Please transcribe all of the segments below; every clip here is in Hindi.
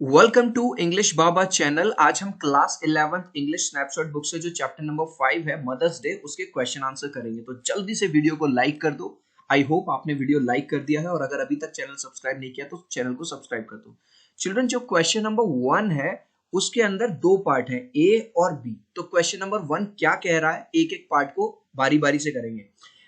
Welcome to English Baba channel. आज हम class 11th English snapshot book से जो चैप्टर नंबर 5 है मदर्स डे उसके क्वेश्चन आंसर करेंगे। तो जल्दी से वीडियो को लाइक कर दो। आई होप आपने वीडियो लाइक कर दिया है और अगर अभी तक चैनल सब्सक्राइब नहीं किया तो चैनल को सब्सक्राइब कर दो। चिल्ड्रन, जो क्वेश्चन नंबर 1 है उसके अंदर दो पार्ट है, ए और बी। तो क्वेश्चन नंबर 1 क्या कह रहा है, एक एक पार्ट को बारी बारी से करेंगे।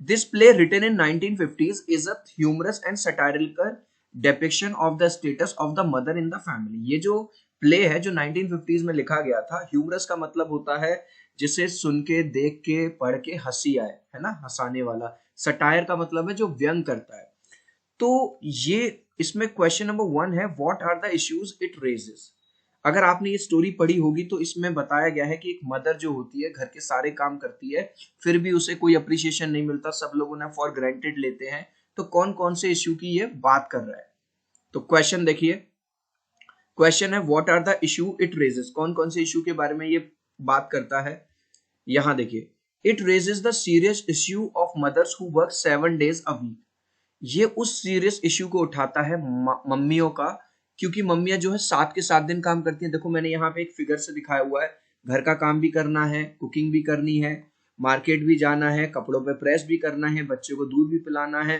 This play written in 1950s is a humorous and satirical depiction of the status of the mother in the family. ये जो प्ले है जो 1950s में लिखा गया था, ह्यूमरस का मतलब होता है जिसे सुन के, देख के, पढ़ के हंसी आए, है ना, हंसाने वाला। सटायर का मतलब है जो व्यंग करता है। तो ये इसमें क्वेश्चन नंबर 1 है, what are the issues it raises. अगर आपने ये स्टोरी पढ़ी होगी तो इसमें बताया गया है कि एक मदर जो होती है घर के सारे काम करती है, फिर भी उसे कोई अप्रिसिएशन नहीं मिलता, सब लोग उन्हें फॉर ग्रांटेड लेते हैं। तो कौन कौन से इश्यू की ये बात कर रहा है। तो क्वेश्चन देखिए, क्वेश्चन है what are the issue it raises, कौन कौन से इशू के बारे में ये बात करता है। यहां देखिए, it raises the serious issue of mothers who work 7 days a week. ये उस सीरियस इश्यू को उठाता है मम्मियों का, क्योंकि मम्मियां जो है 7 के 7 दिन काम करती हैं। देखो मैंने यहाँ पे एक फिगर से दिखाया हुआ है, घर का काम भी करना है, कुकिंग भी करनी है, मार्केट भी जाना है, कपड़ों पे प्रेस भी करना है, बच्चे को दूध भी पिलाना है,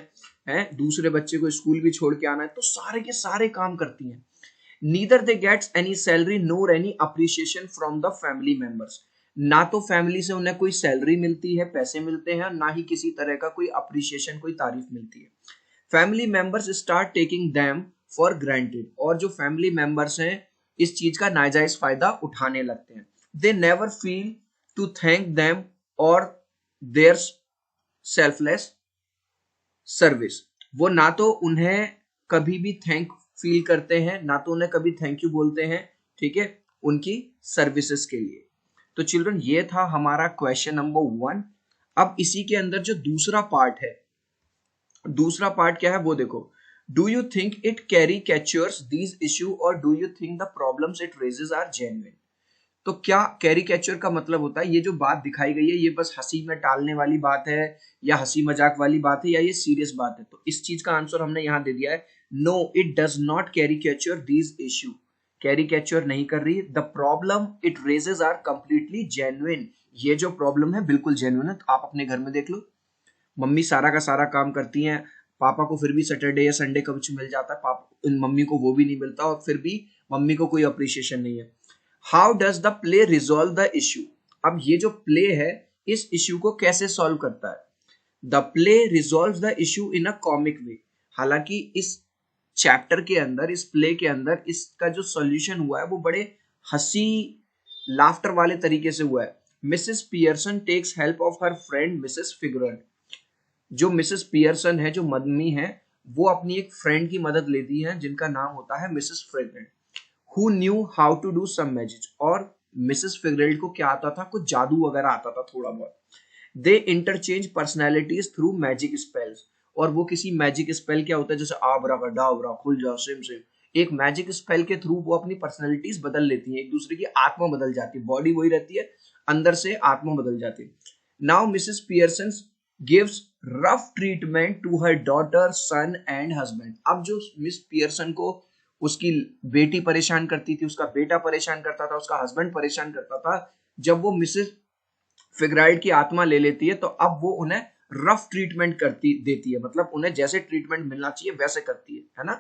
दूसरे बच्चे को स्कूल भी छोड़ के आना है। तो सारे के सारे काम करती हैं। Neither they gets any salary nor any appreciation from the family members. ना तो फैमिली से उन्हें कोई सैलरी मिलती है, पैसे मिलते हैं, ना ही किसी तरह का कोई अप्रिसिएशन, कोई तारीफ मिलती है। Family members start taking them for granted, और जो फैमिली मेंबर्स हैं इस चीज का नाजायज फायदा उठाने लगते हैं। They never feel to thank them और देयर सेल्फलेस सर्विस। वो ना तो उन्हें कभी भी थैंक फील करते हैं, ना तो उन्हें कभी थैंक यू बोलते हैं, ठीक है, उनकी सर्विसेज के लिए। तो चिल्ड्रन, ये था हमारा क्वेश्चन नंबर 1। अब इसी के अंदर जो दूसरा पार्ट है, दूसरा पार्ट क्या है वो देखो। Do you think it caricatures these issue और do you think the problems it raises are genuine. तो क्या कैरी कैचर का मतलब होता है, ये जो बात दिखाई गई है ये बस हंसी में टालने वाली बात है, या हंसी मजाक वाली बात है, या ये सीरियस बात है। तो इस चीज का आंसर हमने यहां दे दिया है, no it does not caricature these issue. Caricature नहीं कर रही। The problem it raises are completely genuine. ये जो प्रॉब्लम है बिल्कुल जेन्युइन है। तो आप अपने घर में देख लो, मम्मी सारा का सारा काम करती हैं, पापा को फिर भी सैटरडे या संडे का कुछ मिल जाता है, पापा मम्मी को वो भी नहीं मिलता, और फिर भी मम्मी को कोई अप्रिसिएशन नहीं है। How does the play resolve the issue. अब ये जो प्ले है इस इश्यू को कैसे सॉल्व करता है। The play resolve the issue in a comic way. हालांकि इस चैप्टर के अंदर, इस प्ले के अंदर इसका जो सॉल्यूशन हुआ है वो बड़े हंसी लाफ्टर वाले तरीके से हुआ है। Mrs Pearson takes help of her friend Mrs फिगरल। जो मिसेस पियर्सन है, जो मम्मी है, वो अपनी एक फ्रेंड की मदद लेती है जिनका नाम होता है Mrs Figarel, who knew how to do some magic. और मिसेस फिगरेल को क्या आता था, कुछ जादू वगैरह आता था थोड़ा बहुत। They interchange personalities through magic spells. और वो किसी मैजिक स्पेल, क्या होता है जैसे आबरा का डाबरा खुल जा सिम सिम, एक मैजिक स्पेल के थ्रू वो अपनी पर्सनैलिटीज बदल लेती हैं, एक दूसरे की आत्मा बदल जाती है, बॉडी वही रहती है, अंदर से आत्मा बदल जाती है। Now Mrs Pearson gives rough treatment to her daughter, son and husband. अब जो मिस पियर्सन को उसकी बेटी परेशान करती थी, उसका बेटा परेशान करता था, उसका हस्बैंड परेशान करता था, जब वो मिसेस फिगराइड की आत्मा ले लेती है तो अब वो उन्हें रफ ट्रीटमेंट करती देती है, मतलब उन्हें जैसे ट्रीटमेंट मिलना चाहिए वैसे करती है ना।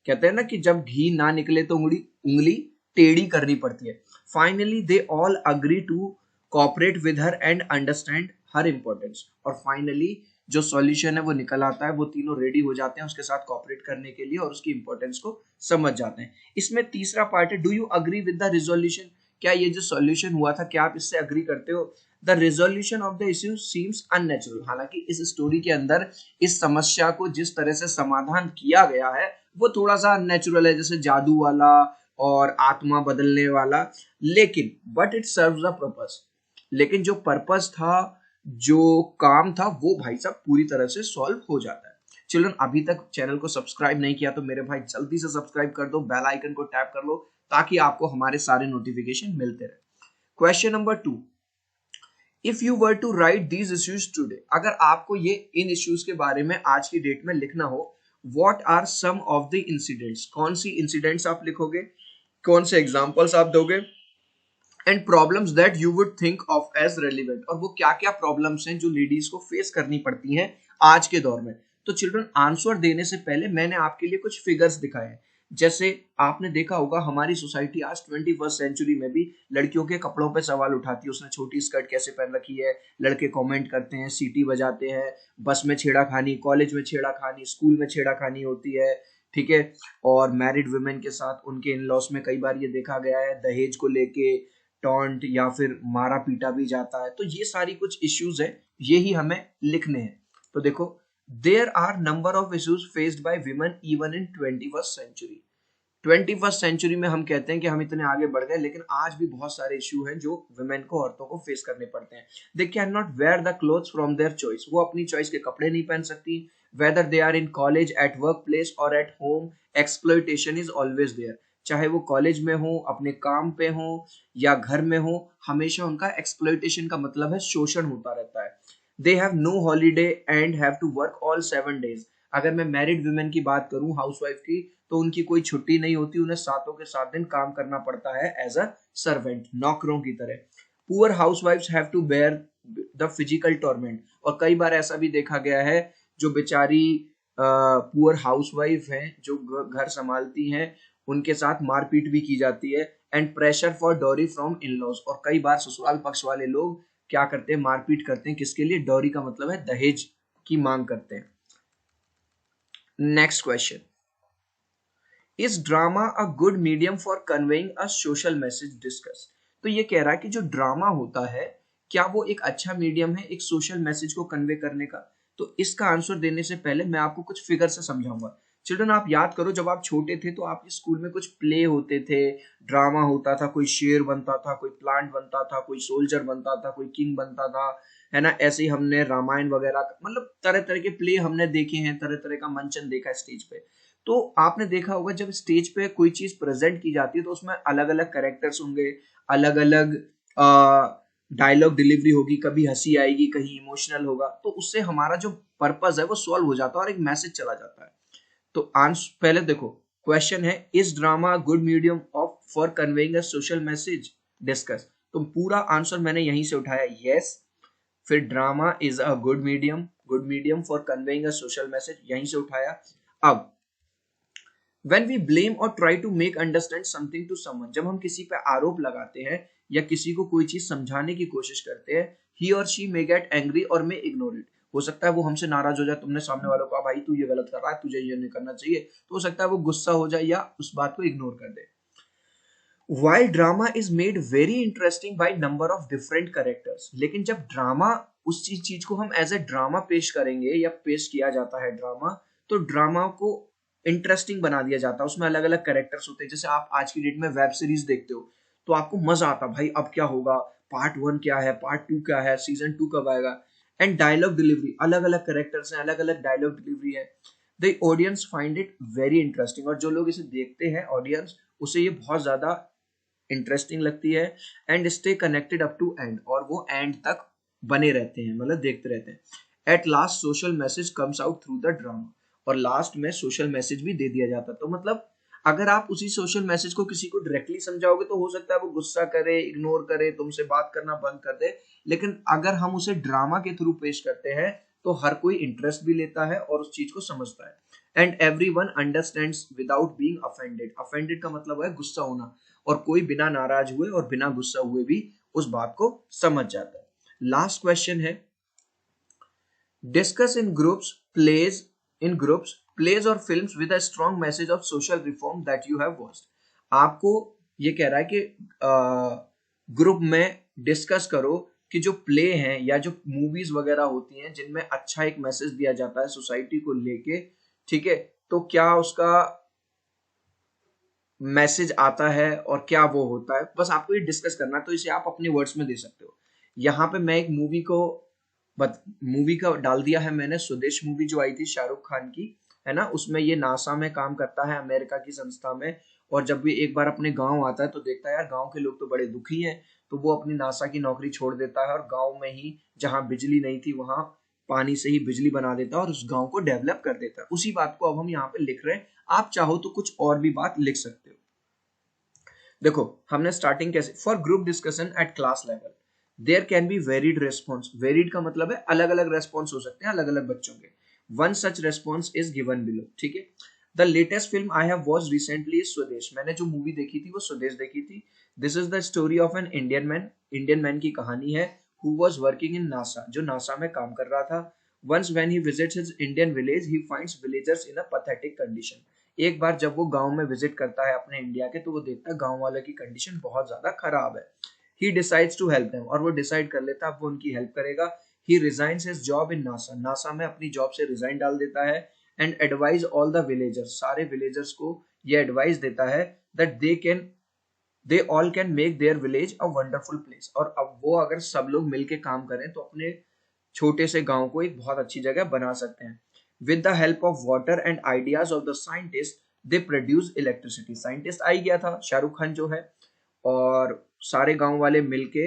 कहते हैं ना कि जब घी ना निकले तो उंगली उंगली टेढ़ी करनी पड़ती है। Finally they all agree to cooperate with her and understand her importance. और फाइनली जो सॉल्यूशन है वो निकल आता है, वो तीनों रेडी हो जाते हैं उसके साथ कोऑपरेट करने के लिए और उसकी इंपॉर्टेंस को समझ जाते हैं। इसमें तीसरा पार्ट है, do you agree with the resolution. क्या ये जो सॉल्यूशन हुआ था, क्या आप इससे अग्री करते हो। The resolution of the issue seems unnatural. हालांकि इस स्टोरी के अंदर इस समस्या को जिस तरह से समाधान किया गया है वो थोड़ा सा अननेचुरल है, जैसे जादू वाला और आत्मा बदलने वाला, लेकिन but it serves the purpose. लेकिन जो पर्पस था, जो काम था, वो भाई साहब पूरी तरह से सॉल्व हो जाता है। चिल्ड्रन, अभी तक चैनल को सब्सक्राइब नहीं किया तो मेरे भाई जल्दी से सब्सक्राइब कर दो, बेल आइकन को टैप कर लो ताकि आपको हमारे सारे नोटिफिकेशन मिलते रहे। Question number 2, if you were to write these issues today. अगर आपको ये इन इश्यूज के बारे में आज की डेट में लिखना हो, what are some of the incidents. कौन सी इंसिडेंट्स आप लिखोगे। कौन से एग्जाम्पल्स आप दोगे, and problems that you would think of as relevant, और वो क्या क्या प्रॉब्लम्स हैं जो लेडीज को फेस करनी पड़ती हैं आज के दौर में। तो चिल्ड्रन, आंसर देने से पहले मैंने आपके लिए कुछ फिगर्स दिखाए हैं। जैसे आपने देखा होगा हमारी सोसाइटी आज 21st सेंचुरी में भी लड़कियों के कपड़ों पे सवाल उठाती है, उसने छोटी स्कर्ट कैसे पहन रखी है, लड़के कमेंट करते हैं, सीटी बजाते हैं, बस में छेड़ाखानी, कॉलेज में छेड़ाखानी, स्कूल में छेड़ाखानी होती है, ठीक है। और मैरिड वुमेन के साथ उनके इन लॉस में कई बार ये देखा गया है दहेज को लेके टॉन्ट या फिर मारा पीटा भी जाता है। तो ये सारी कुछ इश्यूज है, यही हमें लिखने हैं। तो देखो, there are number of issues faced by women even in 21st century. 21st century में हम कहते हैं कि हम इतने आगे बढ़ गए, लेकिन आज भी बहुत सारे इश्यू हैं जो वुमेन को, औरतों को फेस करने पड़ते हैं। They can not wear the clothes from their choice, वो अपनी चॉइस के कपड़े नहीं पहन सकती। Whether they are in college, at work place और at home, exploitation is always there. चाहे वो कॉलेज में हो, अपने काम पे हो या घर में हो, हमेशा उनका एक्सप्लॉयटेशन का मतलब है शोषण होता रहता है। They have no holiday and have to work all 7 days। अगर मैं मैरिड वुमेन की बात करूं, हाउसवाइफ की, तो उनकी कोई छुट्टी नहीं होती, उन्हें सातों के 7 दिन काम करना पड़ता है एज अ सर्वेंट, नौकरों की तरह। पुअर हाउसवाइफ्स have to bear the physical torment, और कई बार ऐसा भी देखा गया है जो बेचारी पुअर हाउसवाइफ हैं, जो घर संभालती हैं, उनके साथ मारपीट भी की जाती है। And pressure for dowry from in laws, और कई बार ससुराल पक्ष वाले लोग क्या करते हैं, मारपीट करते हैं, किसके लिए, डॉरी का मतलब है दहेज की मांग करते हैं। Next question, is drama a good medium for conveying a social message, discuss. तो ये कह रहा है कि जो ड्रामा होता है, क्या वो एक अच्छा मीडियम है एक सोशल मैसेज को कन्वे करने का। तो इसका आंसर देने से पहले मैं आपको कुछ फिगर से समझाऊंगा। चिल्ड्रन, आप याद करो जब आप छोटे थे तो आपके स्कूल में कुछ प्ले होते थे, ड्रामा होता था, कोई शेर बनता था, कोई प्लांट बनता था, कोई सोल्जर बनता था, कोई किंग बनता था, है ना। ऐसे ही हमने रामायण वगैरह, मतलब तरह तरह के प्ले हमने देखे हैं, तरह तरह का मंचन देखा है स्टेज पे। तो आपने देखा होगा जब स्टेज पे कोई चीज प्रेजेंट की जाती है तो उसमें अलग अलग कैरेक्टर्स होंगे, अलग अलग डायलॉग डिलीवरी होगी, कभी हंसी आएगी, कहीं इमोशनल होगा, तो उससे हमारा जो पर्पस है वो सॉल्व हो जाता है और एक मैसेज चला जाता है। तो आंसर पहले देखो, क्वेश्चन है, is drama good medium of for conveying a social message, discuss. तो पूरा आंसर मैंने यहीं से उठाया, यस। फिर drama is a good medium for conveying a social message, यहीं से उठाया। अब when we blame or try to make understand something to someone, जब हम किसी पे आरोप लगाते हैं या किसी को कोई चीज समझाने की कोशिश करते हैं, he or she may get angry or may ignore it। हो सकता है वो हमसे नाराज हो जाए, तुमने सामने वालों को कहा भाई तू ये गलत कर रहा है, तुझे ये नहीं करना चाहिए, तो हो सकता है वो गुस्सा हो जाए या उस बात को इग्नोर कर दे। While drama is made very interesting by number of different characters, लेकिन जब ड्रामा, उस चीज को हम एज ए ड्रामा पेश करेंगे या पेश किया जाता है ड्रामा, तो ड्रामा को इंटरेस्टिंग बना दिया जाता है, उसमें अलग अलग कैरेक्टर्स होते हैं। जैसे आप आज की डेट में वेब सीरीज देखते हो तो आपको मजा आता भाई अब क्या होगा, पार्ट 1 क्या है, पार्ट 2 क्या है, सीजन 2 कब आएगा। एंड डायलॉग डिलीवरी, अलग अलग कैरेक्टर्स हैं, अलग अलग डायलॉग डिलीवरी है। The audience find it very interesting, और जो लोग इसे देखते हैं ऑडियंस, उसे ये बहुत ज्यादा इंटरेस्टिंग लगती है। And stay connected up to end, और वो एंड तक बने रहते हैं, मतलब देखते रहते हैं। At last social message comes out through the drama, और लास्ट में सोशल मैसेज भी दे दिया जाता है। तो मतलब अगर आप उसी सोशल मैसेज को किसी को डायरेक्टली समझाओगे तो हो सकता है वो गुस्सा करे, इग्नोर करे, तुमसे बात करना बंद कर दे। लेकिन अगर हम उसे ड्रामा के थ्रू पेश करते हैं तो हर कोई इंटरेस्ट भी लेता है और उस चीज को समझता है। And every one understands without being offended, offended का मतलब है गुस्सा होना, और कोई बिना नाराज हुए और बिना गुस्सा हुए भी उस बात को समझ जाता है। लास्ट क्वेश्चन है, डिस्कस इन ग्रुप्स प्लेज और films with a strong message of social reform that you have watched. आपको ये कह रहा है कि ग्रुप में डिस्कस करो कि जो प्ले हैं या जो मूवीज वगैरह होती हैं जिनमें अच्छा एक मैसेज दिया जाता है सोसाइटी को लेके, ठीक है, तो क्या उसका मैसेज आता है और क्या वो होता है, बस आपको ये डिस्कस करना है। तो इसे आप अपने वर्ड्स में दे सकते हो। यहाँ पे मैं एक मूवी का डाल दिया है मैंने, स्वदेश मूवी जो आई थी शाहरुख खान की, है ना। उसमें ये नासा में काम करता है, अमेरिका की संस्था में, और जब भी एक बार अपने गांव आता है तो देखता है यार गांव के लोग तो बड़े दुखी हैं, तो वो अपनी नासा की नौकरी छोड़ देता है और गांव में ही, जहां बिजली नहीं थी वहां पानी से ही बिजली बना देता है और उस गांव को डेवलप कर देता है। उसी बात को अब हम यहाँ पे लिख रहे हैं, आप चाहो तो कुछ और भी बात लिख सकते हो। देखो हमने स्टार्टिंग कैसे, for group discussion at class level there can be varied response, varied का मतलब है अलग अलग रेस्पॉन्स हो सकते हैं अलग अलग बच्चों के, one such response is given below, ठीक है। The latest film I have watch recently is स्वदेश, मैंने जो मूवी देखी थी वो स्वदेश देखी थी। This is the story of an Indian man की कहानी है who was working in NASA, जो नासा में काम कर रहा था। Once when he visits his Indian village he finds villagers in a pathetic condition, एक बार जब वो गांव में विजिट करता है अपने इंडिया के, तो वो देखता है गांव वालों की कंडीशन बहुत ज्यादा खराब है। He decides to help them, और वो डिसाइड कर लेता है वो उनकी हेल्प करेगा। He resigns his job in NASA, NASA में अपनी जॉब से रिजाइन डाल देता है। And advise all the villagers, सारे विलेजर्स को ये एडवाइस देता है that they all can make their village a wonderful place, और अब वो अगर सब लोग मिलके काम करें तो अपने छोटे से गांव को एक बहुत अच्छी जगह बना सकते हैं। With the help of water and ideas of the scientist they produce electricity, scientist आ ही गया था शाहरुख खान जो है, और सारे गांव वाले मिलके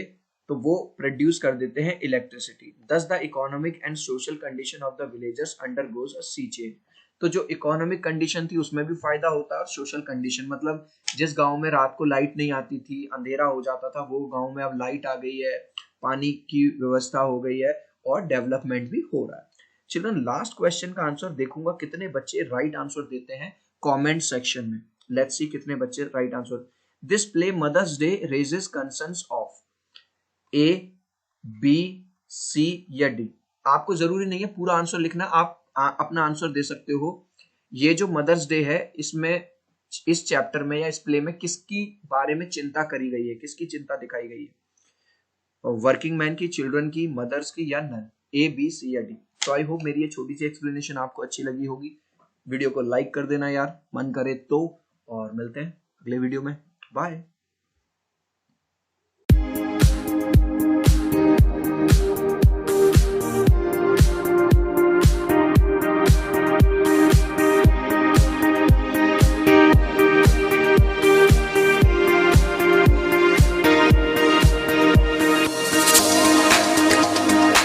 तो वो प्रोड्यूस कर देते हैं electricity. Thus the economic and social condition of the villagers undergoes a sea change, तो जो इकोनॉमिक कंडीशन थी उसमें भी फायदा होता है, और सोशल कंडीशन मतलब जिस गांव में रात को लाइट नहीं आती थी, अंधेरा हो जाता था, वो गांव में अब लाइट आ गई है, पानी की व्यवस्था हो गई है, और डेवलपमेंट भी हो रहा है। चिल्ड्रन लास्ट क्वेश्चन का आंसर देखूंगा कितने बच्चे राइट आंसर देते हैं कमेंट सेक्शन में। लेट्स सी कितने बच्चे right answer. This play Mother's Day raises concerns of A, B, C या डी। आपको जरूरी नहीं है पूरा आंसर लिखना, आप अपना आंसर दे सकते हो। ये जो मदर्स डे है इसमें, इस चैप्टर में या इस प्ले में किसकी बारे में चिंता करी गई है, किसकी चिंता दिखाई गई है, वर्किंग मैन की, चिल्ड्रन की, मदर्स की, या नन, ए बी सी या डी। तो आई होप मेरी ये छोटी सी एक्सप्लेनेशन आपको अच्छी लगी होगी। वीडियो को लाइक कर देना यार मन करे तो, और मिलते हैं अगले वीडियो में। बाय।